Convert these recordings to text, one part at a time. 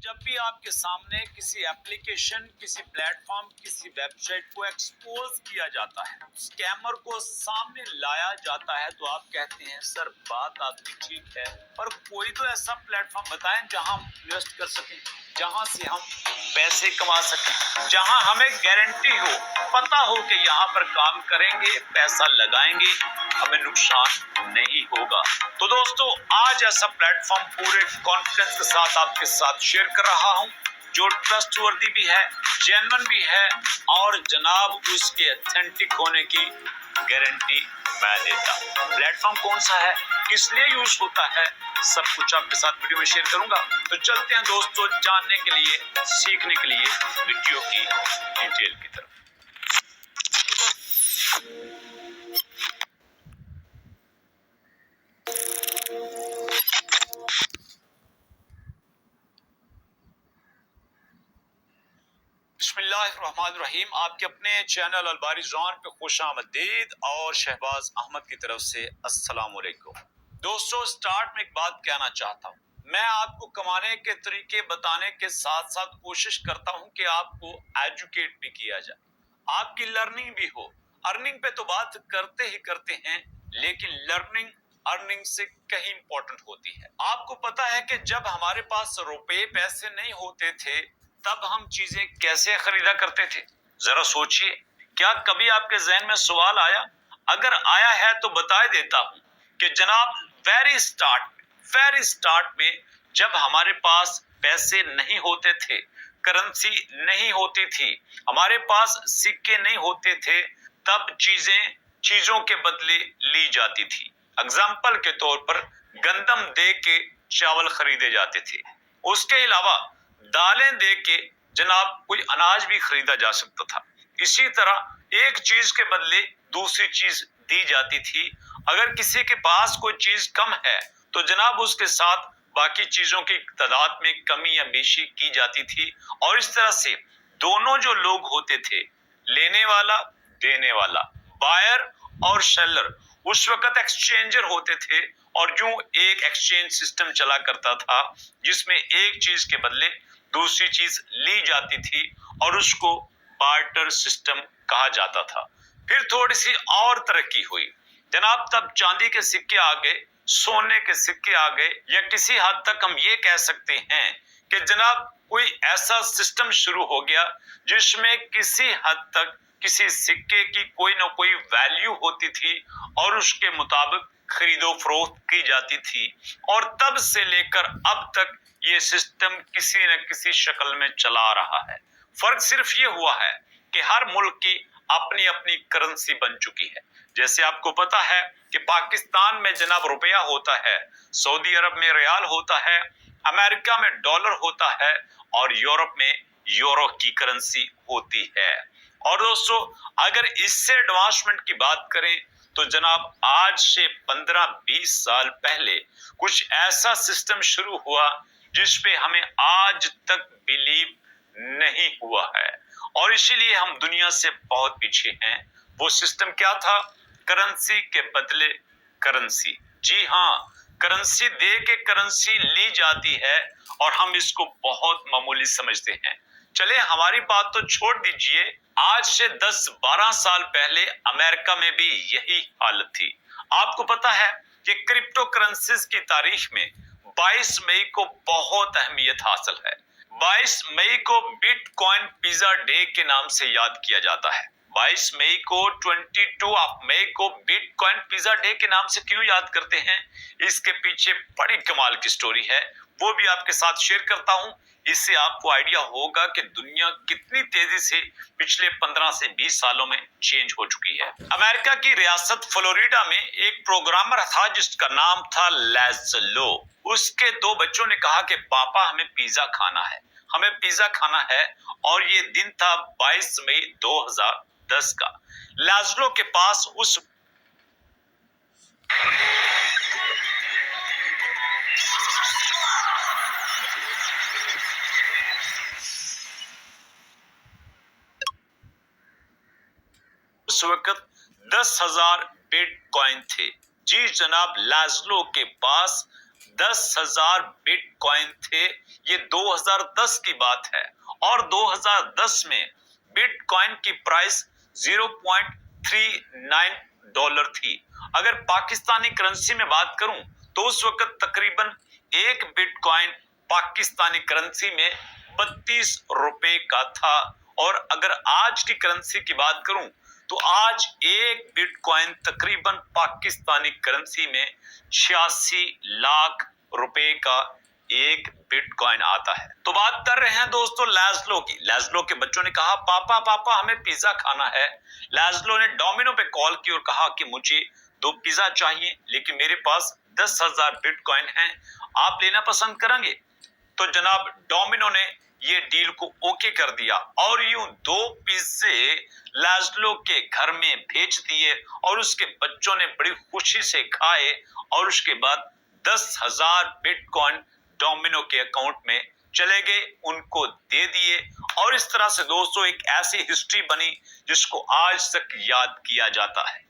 जब भी आपके सामने किसी एप्लीकेशन, किसी प्लेटफॉर्म, किसी वेबसाइट को एक्सपोज किया जाता है, स्कैमर को सामने लाया जाता है, तो आप कहते हैं सर बात आपकी ठीक है, पर कोई तो ऐसा प्लेटफॉर्म बताएं जहां हम इन्वेस्ट कर सकें, जहां से हम पैसे कमा सकें, जहां हमें गारंटी हो, पता हो कि यहाँ पर काम करेंगे, पैसा लगाएंगे, हमें नुकसान नहीं होगा। तो दोस्तों, आज ऐसा प्लेटफॉर्म पूरे कॉन्फिडेंस के साथ आपके साथ शेयर कर रहा हूं, जो ट्रस्टवर्दी भी है, जेन्युइन भी है, और जनाब उसके ऑथेंटिक होने की गारंटी मैं देता हूं। प्लेटफॉर्म कौन सा है, किस लिए यूज होता है, सब कुछ आपके साथ वीडियो में शेयर करूंगा। तो चलते हैं दोस्तों, जानने के लिए, सीखने के लिए वीडियो की डिटेल की तरफ। बिस्मिल्लाहिर्रहमानिर्रहीम। आपके अपने चैनल अलबारी जॉन पे खुशामदीद और शहबाज अहमद की तरफ से अस्सलाम वालेकुम। दोस्तों, स्टार्ट में एक बात कहना चाहता हूँ। मैं आपको कमाने के तरीके बताने के साथ साथ कोशिश करता हूँ कि आपको एजुकेट भी किया जाए, आपकी लर्निंग भी हो। अर्निंग पे तो बात करते ही करते हैं, लेकिन लर्निंग अर्निंग से कहीं इंपॉर्टेंट होती है। आपको पता है कि जब हमारे पास रुपए पैसे नहीं होते थे, तब हम चीजें कैसे खरीदा करते थे? जरा सोचिए, क्या कभी आपके जहन में सवाल आया? अगर आया है तो बता देता हूं कि जनाब वेरी स्टार्ट में जब हमारे पास पैसे नहीं होते थे, करेंसी नहीं होती थी, हमारे पास सिक्के नहीं होते थे, तब चीजों के बदले ली जाती थी। एग्जाम्पल के तौर पर गंदम दे के चावल खरीदे जाते थे। उसके अलावा दालें दे के जनाब कोई अनाज भी खरीदा जा सकता था। इसी तरह एक चीज के बदले दूसरी चीज दी जाती थी। अगर किसी के पास कोई चीज कम है तो जनाब उसके साथ बाकी चीजों की तादाद में कमी या बेशी की जाती थी। और इस तरह से दोनों जो लोग होते थे, लेने वाला देने वाला, बायर और सेलर, उस वक्त एक्सचेंजर होते थे। और यूं एक एक्सचेंज सिस्टम चला करता था, जिसमें एक चीज के बदले दूसरी चीज ली जाती थी, और उसको बार्टर सिस्टम कहा जाता था। फिर थोड़ी सी और तरक्की हुई जनाब, तब चांदी के सिक्के आ गए, सोने के सिक्के आ गए, या किसी हद तक हम ये कह सकते हैं कि जनाब कोई ऐसा सिस्टम शुरू हो गया जिसमें किसी हद तक किसी सिक्के की कोई ना कोई वैल्यू होती थी, और उसके मुताबिक खरीदो फरोख्त की जाती थी। और तब से लेकर अब तक ये सिस्टम किसी न किसी शक्ल में चला रहा है। फर्क सिर्फ ये हुआ है कि हर मुल्क की अपनी अपनी करेंसी बन चुकी है। जैसे आपको पता है कि पाकिस्तान में जनाब रुपया होता है, सऊदी अरब में रियाल होता है, अमेरिका में डॉलर होता है, और यूरोप में यूरो की करेंसी होती है। और दोस्तों, अगर इससे एडवांसमेंट की बात करें तो जनाब आज से 15-20 साल पहले कुछ ऐसा सिस्टम शुरू हुआ जिस पे हमें आज तक बिलीव नहीं हुआ है, और इसीलिए हम दुनिया से बहुत पीछे हैं। वो सिस्टम क्या था? करेंसी के बदले करेंसी। जी हाँ, करेंसी दे के करेंसी ली जाती है, और हम इसको बहुत मामूली समझते हैं। चले, हमारी बात तो छोड़ दीजिए, आज से 10-12 साल पहले अमेरिका में भी यही हालत थी। आपको पता है कि क्रिप्टो करेंसीज की तारीख में 22 मई को बहुत अहमियत हासिल है। 22 मई को बिटकॉइन पिज्जा डे के नाम से याद किया जाता है। 22 मई को 22 मई को बिटकॉइन पिज्जा डे के नाम से क्यों याद करते हैं? इसके पीछे बड़ी कमाल की स्टोरी है, वो भी आपके साथ शेयर करता हूं। इससे आपको आइडिया होगा कि दुनिया कितनी तेजी से पिछले 15 से 20 सालों में चेंज हो चुकी है। अमेरिका की रियासत फ्लोरिडा में एक प्रोग्रामर था जिसका नाम था लैज़लो। उसके 2 बच्चों ने कहा कि पापा हमें पिज्जा खाना है, हमें पिज्जा खाना है। और ये दिन था 22 मई 2010 का। लैज़लो के पास उस वक्त 10,000 बिटकॉइन थे। जी जनाब, लैज़लो के पास 10,000 बिटकॉइन थे। ये 2010 की बात है और 2010 में बिटकॉइन की प्राइस $0.39 थी। अगर पाकिस्तानी करेंसी में बात करूं तो उस वक्त तकरीबन एक बिटकॉइन पाकिस्तानी करेंसी में 32 रुपए का था। और अगर आज की करेंसी की बात करूं तो आज एक बिटकॉइन तकरीबन पाकिस्तानी करेंसी में 86 लाख रुपए का एक बिटकॉइन आता है। तो बात कर रहे हैं दोस्तों लैज़लो की। लैज़लो के बच्चों ने कहा पापा पापा हमें पिज्जा खाना है। लैज़लो ने डोमिनो पे कॉल की और कहा कि मुझे 2 पिज्जा चाहिए, लेकिन मेरे पास 10,000 बिटकॉइन हैं, आप लेना पसंद करेंगे? तो जनाब डोमिनो ने ये डील को ओके कर दिया और यूं 2 पिज्जे लैज़लो के घर में भेज दिए और उसके बच्चों ने बड़ी खुशी से खाए और उसके बाद 10,000 बिटकॉइन डोमिनो के अकाउंट में चले गए, उनको दे दिए। और इस तरह से दोस्तों एक ऐसी हिस्ट्री बनी जिसको आज तक याद किया जाता है।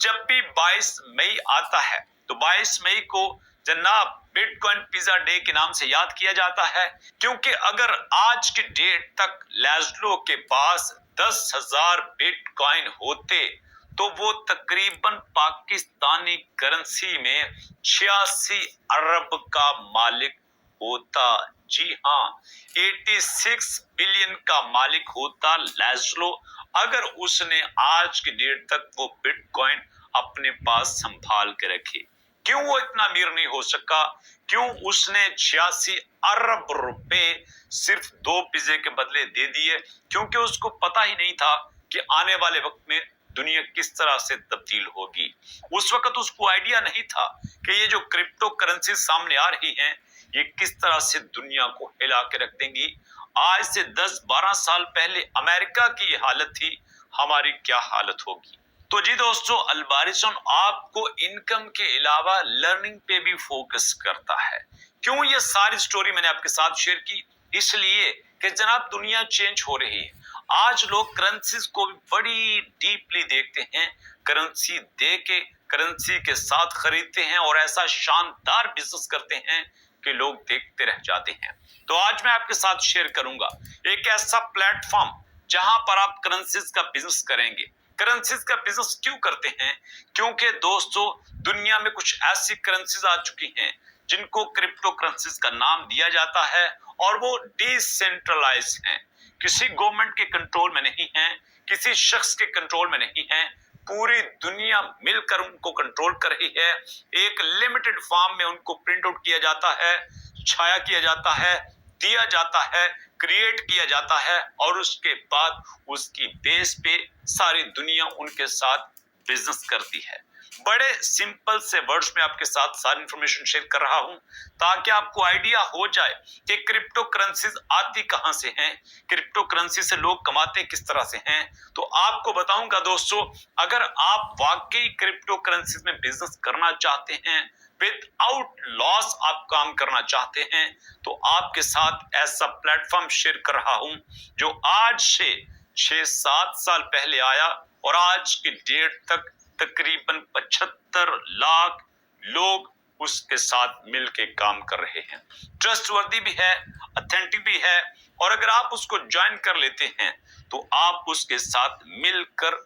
जब भी 22 मई आता है तो 22 मई को जनाब बिटकॉइन पिज्जा डे के नाम से याद किया जाता है, क्योंकि अगर आज की डेट तक लैज़लो के पास 10,000 बिटकॉइन होते तो वो तकरीबन पाकिस्तानी करेंसी में 86 अरब का मालिक होता। जी हाँ, 86 बिलियन का मालिक होता लैज़लो, अगर उसने आज की डेट तक वो बिटकॉइन अपने पास संभाल के रखे। क्यों वो इतना अमीर नहीं हो सका? क्यों उसने 86 अरब रुपए सिर्फ 2 पिज्जे के बदले दे दिए? क्योंकि उसको पता ही नहीं था कि आने वाले वक्त में दुनिया किस तरह से तब्दील होगी। उस वक्त उसको आइडिया नहीं था कि ये जो क्रिप्टो करेंसी सामने आ रही हैं ये किस तरह से दुनिया को हिला के रख देंगी। आज से 10-12 साल पहले अमेरिका की हालत थी, हमारी क्या हालत होगी। तो जी दोस्तों अल्बारिज़ोन आपको इनकम के अलावा लर्निंग पे भी फोकस करता है। क्यों ये सारी स्टोरी मैंने आपके साथ शेयर की? इसलिए कि जनाब दुनिया चेंज हो रही है। आज लोग करेंसीज को भी बड़ी डीपली देखते हैं, करेंसी दे के करेंसी के साथ खरीदते हैं और ऐसा शानदार बिजनेस करते हैं कि लोग देखते रह जाते हैं। तो आज मैं आपके साथ शेयर करूंगा एक ऐसा प्लेटफॉर्म जहां पर आप करेंसीज का बिजनेस करेंगे। करेंसीज का बिजनेस क्यों करते हैं? क्योंकि दोस्तों दुनिया में कुछ ऐसी करेंसीज आ चुकी हैं जिनको क्रिप्टो करेंसीज का नाम दिया जाता है और वो डिसेंट्रलाइज हैं, किसी गवर्नमेंट के कंट्रोल में नहीं है, किसी शख्स के कंट्रोल में नहीं है, पूरी दुनिया मिलकर उनको कंट्रोल कर रही है। एक लिमिटेड फॉर्म में उनको प्रिंट आउट किया जाता है, छाया किया जाता है, दिया जाता है, क्रिएट किया जाता है और उसके बाद उसकी बेस पे सारी दुनिया उनके साथ बिजनेस करती है। बड़े सिंपल से वर्ड्स में आपके साथ सारी इंफॉर्मेशन शेयर कर रहा हूं ताकि आपको आइडिया हो जाए कि क्रिप्टो करेंसीज आती कहां से हैं, क्रिप्टो करेंसी से लोग कमाते किस तरह से हैं। तो आपको बताऊंगा दोस्तों, अगर आप वाकई क्रिप्टो करेंसीज में बिजनेस करना चाहते हैं, विदाउट लॉस आप काम करना चाहते हैं, तो आपके साथ ऐसा प्लेटफॉर्म शेयर कर रहा हूं जो आज से 6-7 साल पहले आया और आज की डेट तक तकरीबन 75 लाख लोग उसके साथ मिलके काम कर रहे हैं। ट्रस्टवर्दी भी है, ऑथेंटिक भी है और अगर आप उसको ज्वाइन कर लेते हैं तो आप उसके साथ मिलकर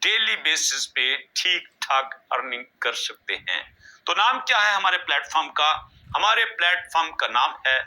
डेली बेसिस पे ठीक ठाक अर्निंग कर सकते हैं। तो नाम क्या है हमारे प्लेटफॉर्म का? हमारे प्लेटफॉर्म का नाम है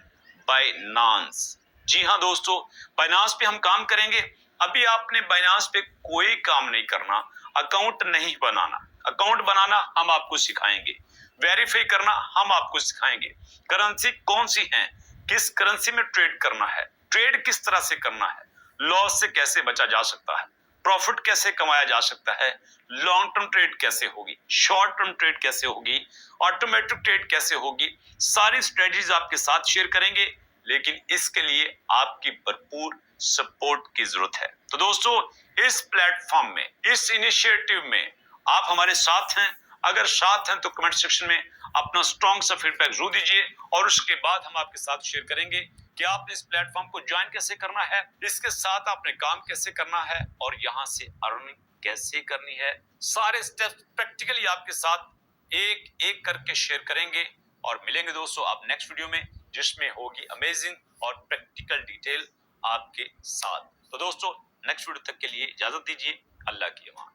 बाइनांस। जी हाँ दोस्तों, बाइनांस पे हम काम करेंगे। अभी आपने बाइनांस पे कोई काम नहीं करना, अकाउंट नहीं बनाना। अकाउंट बनाना हम आपको सिखाएंगे, वेरीफाई करना हम आपको सिखाएंगे, करेंसी कौन सी है, किस करेंसी में ट्रेड करना है, ट्रेड किस तरह से करना है, लॉस से कैसे बचा जा सकता है, प्रॉफिट कैसे कमाया जा सकता है, लॉन्ग टर्म ट्रेड कैसे होगी, शॉर्ट टर्म ट्रेड कैसे होगी, ऑटोमेटिक ट्रेड कैसे होगी, सारी स्ट्रेटजीज आपके साथ शेयर करेंगे। लेकिन इसके लिए आपकी भरपूर सपोर्ट की जरूरत है। तो दोस्तों इस प्लेटफॉर्म में, इस इनिशिएटिव में आप हमारे साथ हैं। अगर साथ हैं तो कमेंट सेक्शन में अपना स्ट्रॉन्ग सा फीडबैक जरूर दीजिए और उसके बाद हम आपके साथ शेयर करेंगे कि आपने इस प्लेटफॉर्म को ज्वाइन कैसे करना है, इसके साथ आपने काम कैसे करना है और यहाँ से अर्निंग कैसे करनी है। सारे स्टेप्स प्रैक्टिकली आपके साथ एक एक करके शेयर करेंगे और मिलेंगे दोस्तों आप नेक्स्ट वीडियो में, जिसमें होगी अमेजिंग और प्रैक्टिकल डिटेल आपके साथ। तो दोस्तों नेक्स्ट वीडियो तक के लिए इजाजत दीजिए। अल्लाह की अमान।